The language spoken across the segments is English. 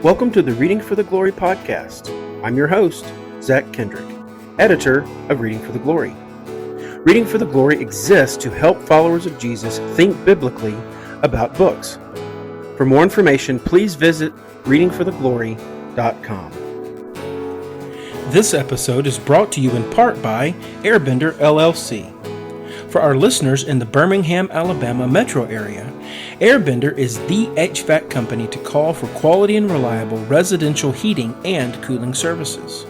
Welcome to the Reading for the Glory podcast. I'm your host, Zach Kendrick, editor of Reading for the Glory. Reading for the Glory exists to help followers of Jesus think biblically about books. For more information, please visit readingfortheglory.com. This episode is brought to you in part by Airbender LLC. For our listeners in the Birmingham, Alabama metro area, Airbender is the HVAC company to call for quality and reliable residential heating and cooling services.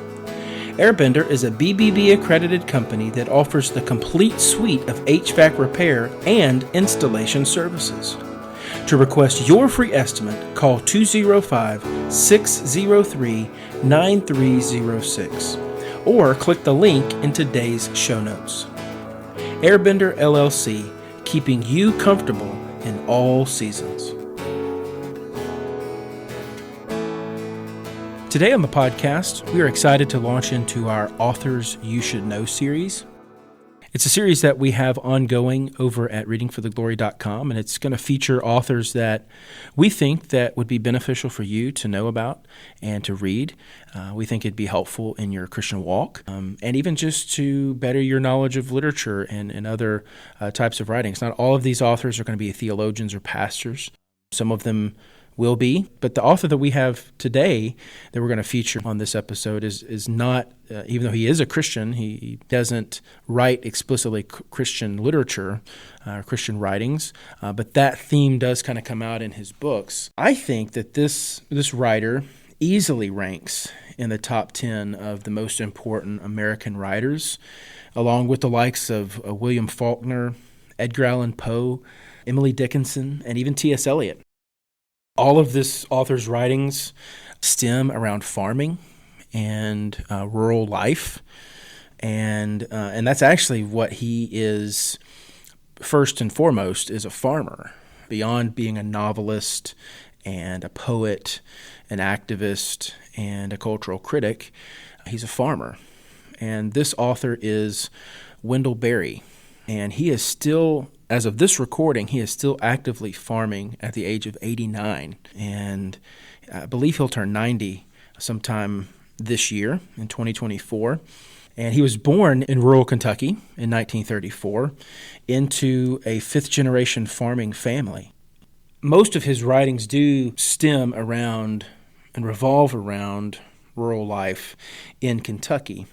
Airbender is a BBB accredited company that offers the complete suite of HVAC repair and installation services. To request your free estimate, call 205-603-9306 or click the link in today's show notes. Airbender LLC, keeping you comfortable in all seasons. Today on the podcast, we are excited to launch into our Authors You Should Know series. It's a series that we have ongoing over at readingfortheglory.com, and it's going to feature authors that we think that would be beneficial for you to know about and to read. We think it'd be helpful in your Christian walk, and even just to better your knowledge of literature and other types of writings. Not all of these authors are going to be theologians or pastors. Some of them will be, but the author that we have today that we're going to feature on this episode is not, even though he is a Christian, he doesn't write explicitly Christian literature, Christian writings, but that theme does kind of come out in his books. I think that this writer easily ranks in the top 10 of the most important American writers, along with the likes of William Faulkner, Edgar Allan Poe, Emily Dickinson, and even T.S. Eliot. All of this author's writings stem around farming and rural life, and that's actually what he is first and foremost, is a farmer. Beyond being a novelist and a poet, an activist, and a cultural critic, he's a farmer. And this author is Wendell Berry, and he is still, as of this recording, he is still actively farming at the age of 89, and I believe he'll turn 90 sometime this year in 2024. And he was born in rural Kentucky in 1934 into a fifth-generation farming family. Most of his writings do stem around and revolve around rural life in Kentucky.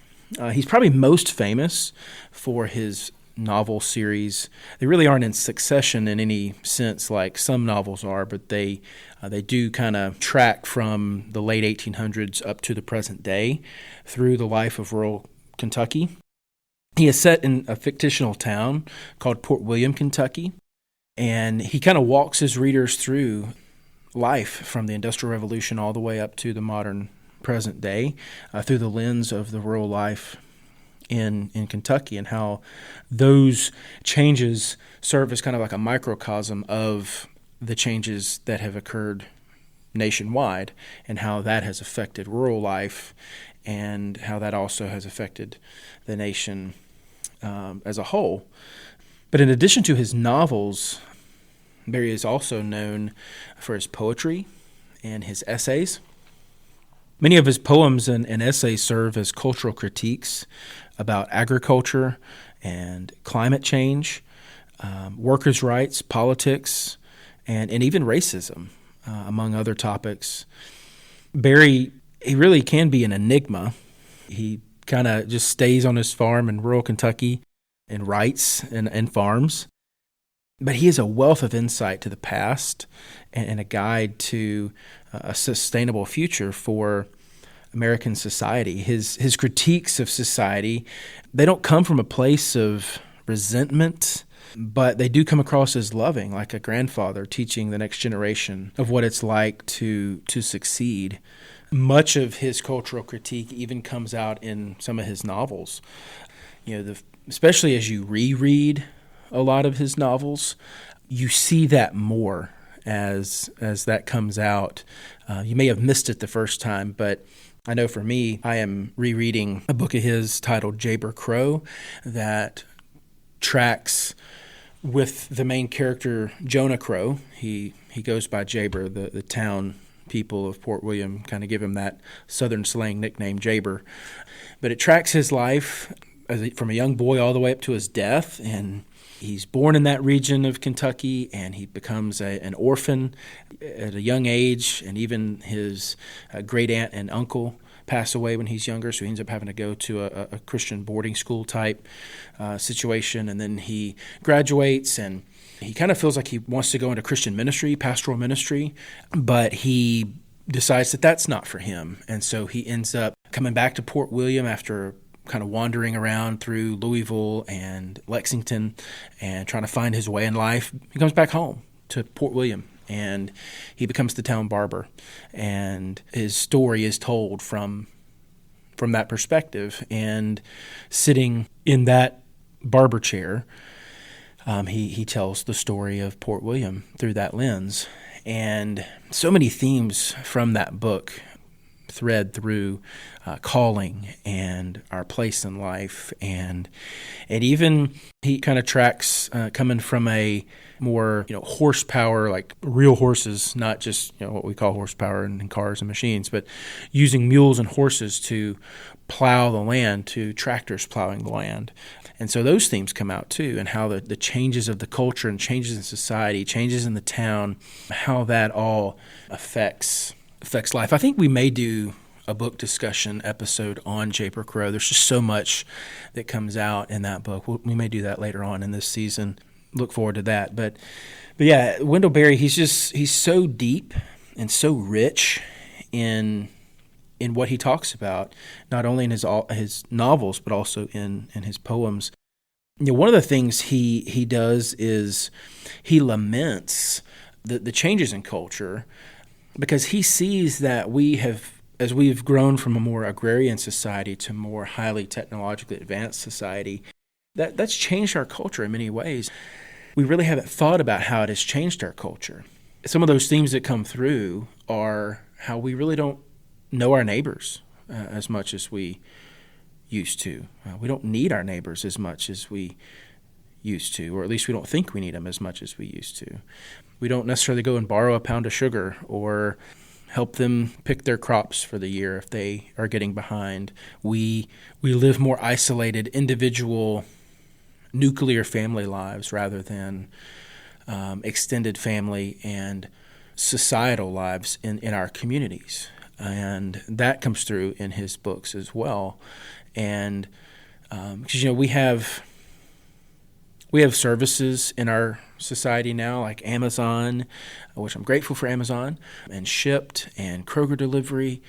He's probably most famous for his novel series. They really aren't in succession in any sense like some novels are, but they do kind of track from the late 1800s up to the present day through the life of rural Kentucky. He is set in a fictional town called Port William, Kentucky, and he kind of walks his readers through life from the Industrial Revolution all the way up to the modern present day through the lens of the rural life in Kentucky, and how those changes serve as kind of like a microcosm of the changes that have occurred nationwide, and how that has affected rural life, and how that also has affected the nation as a whole. But in addition to his novels, Berry is also known for his poetry and his essays. Many of his poems and essays serve as cultural critiques about agriculture and climate change, workers' rights, politics, and even racism, among other topics. Berry, he really can be an enigma. He kind of just stays on his farm in rural Kentucky and writes and farms. But he is a wealth of insight to the past and a guide to a sustainable future for American society. His critiques of society, they don't come from a place of resentment, but they do come across as loving, like a grandfather teaching the next generation of what it's like to succeed. Much of his cultural critique even comes out in some of his novels. Especially as you reread a lot of his novels, you see that more as that comes out. You may have missed it the first time, but I know for me, I am rereading a book of his titled Jayber Crow that tracks with the main character, Jonah Crow. He goes by Jayber, the town people of Port William kind of give him that southern slang nickname, Jaber. But it tracks his life from a young boy all the way up to his death, and he's born in that region of Kentucky, and he becomes an orphan at a young age, and even his great aunt and uncle pass away when he's younger, so he ends up having to go to a Christian boarding school type situation, and then he graduates, and he kind of feels like he wants to go into Christian ministry, pastoral ministry, but he decides that that's not for him, and so he ends up coming back to Port William after kind of wandering around through Louisville and Lexington and trying to find his way in life. He comes back home to Port William, and he becomes the town barber. And his story is told from that perspective. And sitting in that barber chair, he tells the story of Port William through that lens. And so many themes from that book thread through calling and our place in life, and even he kind of tracks coming from a more horsepower, like real horses, not just what we call horsepower in cars and machines, but using mules and horses to plow the land, to tractors plowing the land. And so those themes come out too, and how the changes of the culture and changes in society, changes in the town, how that all affects life. I think we may do a book discussion episode on Japer Crow. There's just so much that comes out in that book. We may do that later on in this season. Look forward to that. But yeah, Wendell Berry, he's so deep and so rich in what he talks about, not only in his novels, but also in his poems. One of the things he does is he laments the changes in culture, because he sees that as we've grown from a more agrarian society to more highly technologically advanced society, that's changed our culture in many ways. We really haven't thought about how it has changed our culture. Some of those themes that come through are how we really don't know our neighbors as much as we used to. We don't need our neighbors as much as we used to, or at least we don't think we need them as much as we used to. We don't necessarily go and borrow a pound of sugar or help them pick their crops for the year if they are getting behind. We live more isolated, individual, nuclear family lives rather than extended family and societal lives in our communities. And that comes through in his books as well. And because we have services in our society now, like Amazon, which I'm grateful for Amazon, and Shipt and Kroger delivery,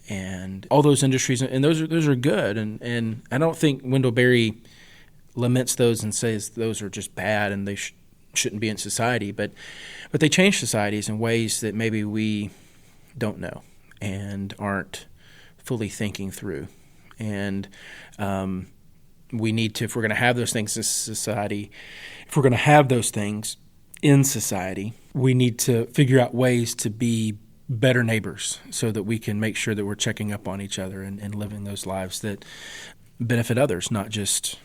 and all those industries, and those are good. And I don't think Wendell Berry laments those and says those are just bad and they shouldn't be in society, but they change societies in ways that maybe we don't know and aren't fully thinking through. And we need to, if we're going to have those things in society, we need to figure out ways to be better neighbors so that we can make sure that we're checking up on each other and living those lives that benefit others, not just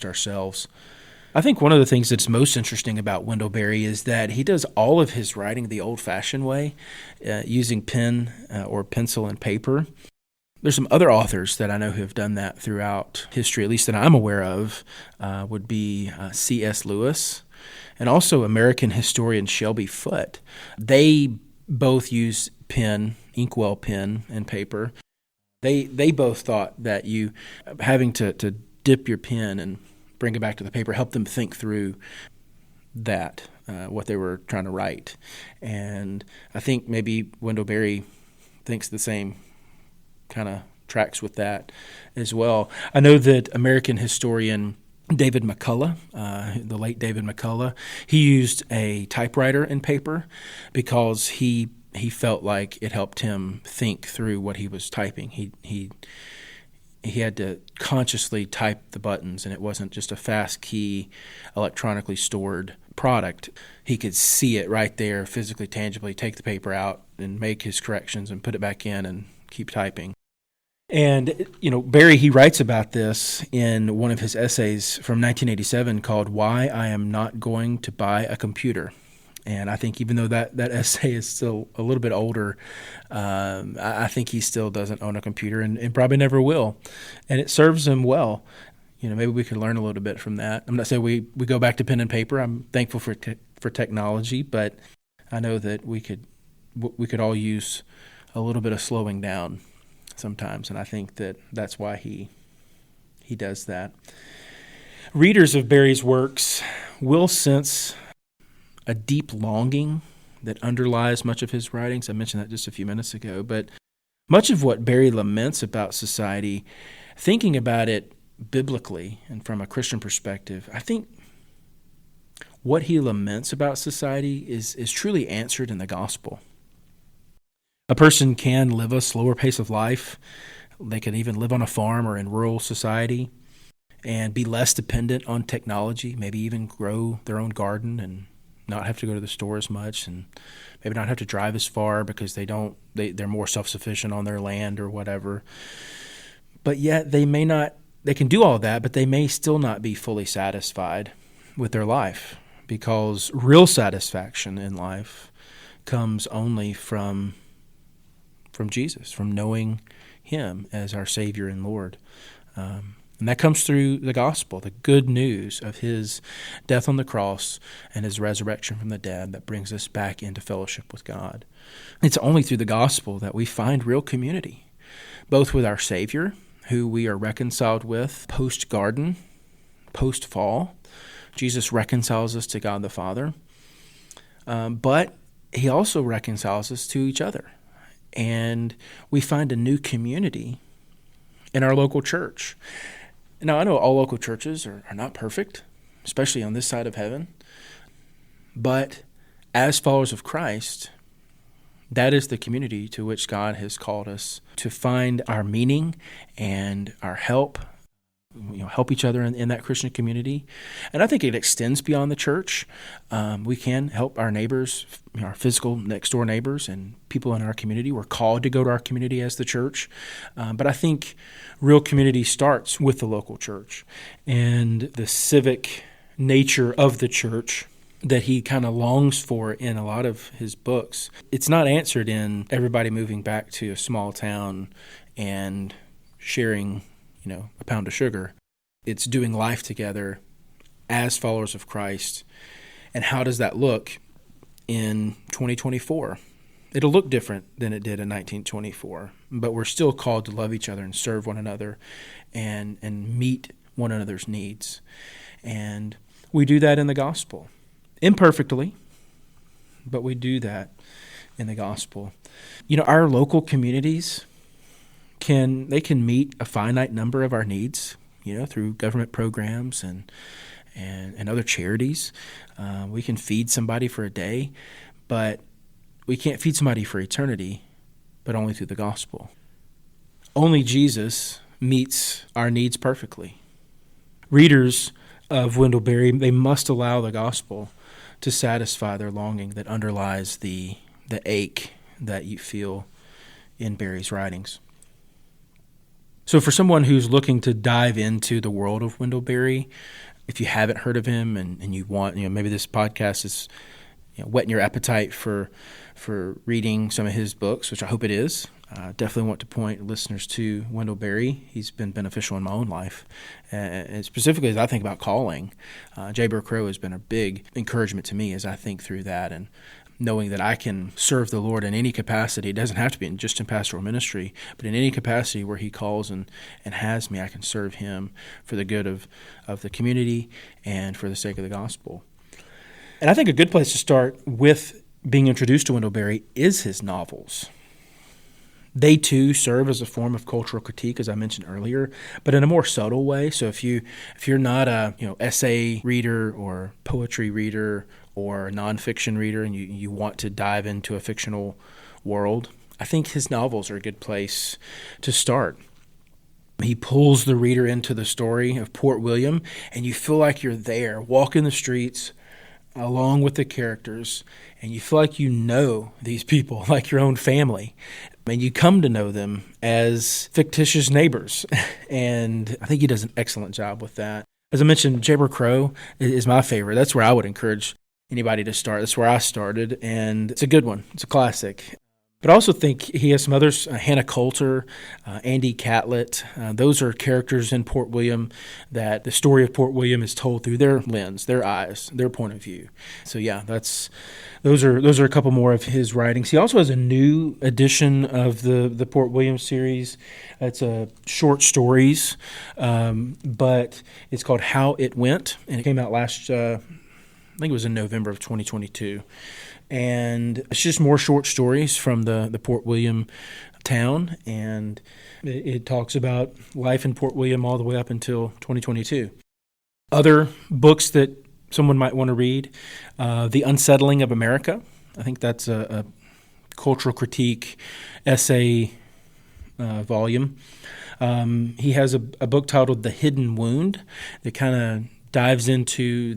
ourselves. I think one of the things that's most interesting about Wendell Berry is that he does all of his writing the old-fashioned way, using pen or pencil and paper. There's some other authors that I know who have done that throughout history, at least that I'm aware of, would be C.S. Lewis and also American historian Shelby Foote. They both use pen, inkwell pen, and paper. They both thought that you having to dip your pen and bring it back to the paper helped them think through that, what they were trying to write. And I think maybe Wendell Berry thinks the same kind of tracks with that as well. I know that American historian David McCullough, the late David McCullough, he used a typewriter and paper because he felt like it helped him think through what he was typing. He had to consciously type the buttons, and it wasn't just a fast key, electronically stored product. He could see it right there, physically, tangibly, take the paper out and make his corrections and put it back in and keep typing. And, Berry, he writes about this in one of his essays from 1987 called Why I Am Not Going to Buy a Computer. And I think even though that essay is still a little bit older, I think he still doesn't own a computer and probably never will. And it serves him well. Maybe we could learn a little bit from that. I'm not saying we go back to pen and paper. I'm thankful for technology, but I know that we could all use a little bit of slowing down sometimes, and I think that's why he does that. Readers of Barry's works will sense a deep longing that underlies much of his writings. I mentioned that just a few minutes ago, but much of what Barry laments about society, thinking about it biblically and from a Christian perspective, I think what he laments about society is truly answered in the gospel. A person can live a slower pace of life. They can even live on a farm or in rural society and be less dependent on technology, maybe even grow their own garden and not have to go to the store as much, and maybe not have to drive as far because they're more self-sufficient on their land or whatever. But yet they can do all that, but they may still not be fully satisfied with their life, because real satisfaction in life comes only from Jesus, from knowing him as our Savior and Lord. And that comes through the gospel, the good news of his death on the cross and his resurrection from the dead that brings us back into fellowship with God. It's only through the gospel that we find real community, both with our Savior, who we are reconciled with post-garden, post-fall. Jesus reconciles us to God the Father, but he also reconciles us to each other. And we find a new community in our local church. Now, I know all local churches are not perfect, especially on this side of heaven. But as followers of Christ, that is the community to which God has called us to find our meaning and our help, help each other in that Christian community. And I think it extends beyond the church. We can help our neighbors, our physical next-door neighbors and people in our community. We're called to go to our community as the church. But I think real community starts with the local church and the civic nature of the church that he kind of longs for in a lot of his books. It's not answered in everybody moving back to a small town and sharing a pound of sugar. It's doing life together as followers of Christ. And how does that look in 2024? It'll look different than it did in 1924, but we're still called to love each other and serve one another and meet one another's needs. And we do that in the gospel. Imperfectly, but we do that in the gospel. Our local communities can meet a finite number of our needs, through government programs and other charities. We can feed somebody for a day, but we can't feed somebody for eternity, but only through the gospel. Only Jesus meets our needs perfectly. Readers of Wendell Berry, they must allow the gospel to satisfy their longing that underlies the ache that you feel in Berry's writings. So for someone who's looking to dive into the world of Wendell Berry, if you haven't heard of him and you want, maybe this podcast is whetting your appetite for reading some of his books, which I hope it is. Definitely want to point listeners to Wendell Berry. He's been beneficial in my own life. And specifically as I think about calling, J. Brook has been a big encouragement to me as I think through that and knowing that I can serve the Lord in any capacity. It doesn't have to be just in pastoral ministry, but in any capacity where he calls and has me, I can serve him for the good of the community and for the sake of the gospel. And I think a good place to start with being introduced to Wendell Berry is his novels. They too serve as a form of cultural critique, as I mentioned earlier, but in a more subtle way. So if you're not a essay reader or poetry reader or a nonfiction reader and you want to dive into a fictional world, I think his novels are a good place to start. He pulls the reader into the story of Port William, and you feel like you're there, walking the streets along with the characters, and you feel like you know these people like your own family. And you come to know them as fictitious neighbors. And I think he does an excellent job with that. As I mentioned, J. Brook is my favorite. That's where I would encourage anybody to start. That's where I started, and it's a good one. It's a classic. But I also think he has some others, Hannah Coulter, Andy Catlett. Those are characters in Port William that the story of Port William is told through their lens, their eyes, their point of view. So yeah, those are a couple more of his writings. He also has a new edition of the Port William series. It's short stories, but it's called How It Went, and it came out last, I think it was in November of 2022. And it's just more short stories from the Port William town, and it talks about life in Port William all the way up until 2022. Other books that someone might want to read, The Unsettling of America. I think that's a cultural critique essay volume. He has a book titled The Hidden Wound that kind of dives into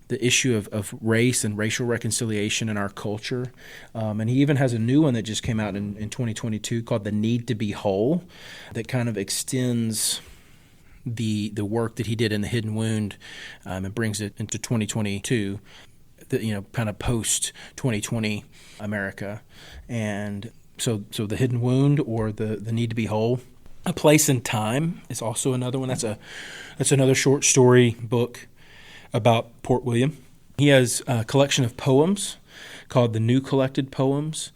the issue of race and racial reconciliation in our culture. And he even has a new one that just came out in 2022 called The Need to Be Whole that kind of extends the work that he did in The Hidden Wound and brings it into 2022, kind of post-2020 America. And so The Hidden Wound or the Need to Be Whole. A Place and Time is also another one. That's another short story book about Port William. He has a collection of poems called The New Collected Poems,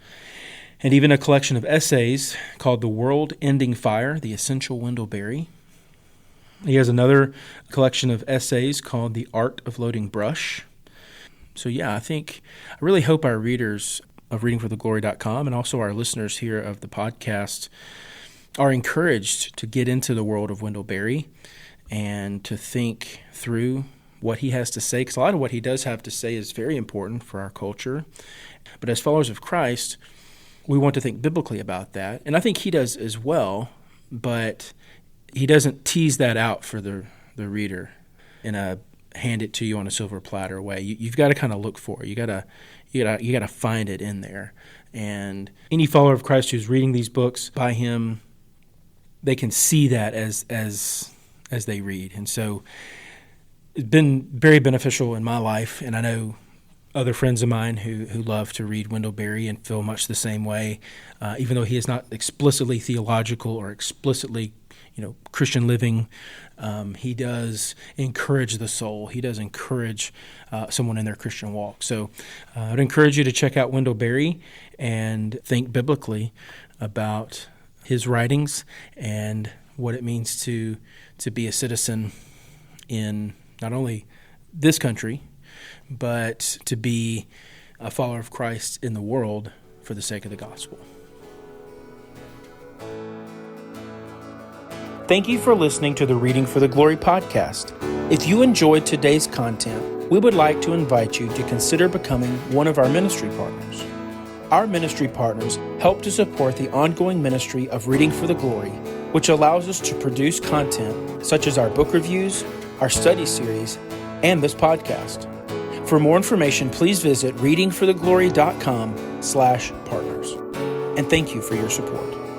and even a collection of essays called The World Ending Fire, The Essential Wendell Berry. He has another collection of essays called The Art of Loading Brush. So yeah, I really hope our readers of readingfortheglory.com and also our listeners here of the podcast are encouraged to get into the world of Wendell Berry and to think through what he has to say, because a lot of what he does have to say is very important for our culture. But as followers of Christ, we want to think biblically about that. And I think he does as well, but he doesn't tease that out for the reader in a hand it to you on a silver platter way. You've got to kind of look for it. You got to find it in there. And any follower of Christ who's reading these books by him, they can see that as they read. And so it's been very beneficial in my life, and I know other friends of mine who love to read Wendell Berry and feel much the same way, even though he is not explicitly theological or explicitly Christian living. He does encourage the soul. He does encourage someone in their Christian walk. So I would encourage you to check out Wendell Berry and think biblically about his writings and what it means to be a citizen in not only this country, but to be a follower of Christ in the world for the sake of the gospel. Thank you for listening to the Reading for the Glory podcast. If you enjoyed today's content, we would like to invite you to consider becoming one of our ministry partners. Our ministry partners help to support the ongoing ministry of Reading for the Glory, which allows us to produce content such as our book reviews, our study series, and this podcast. For more information, please visit readingfortheglory.com/partners. And thank you for your support.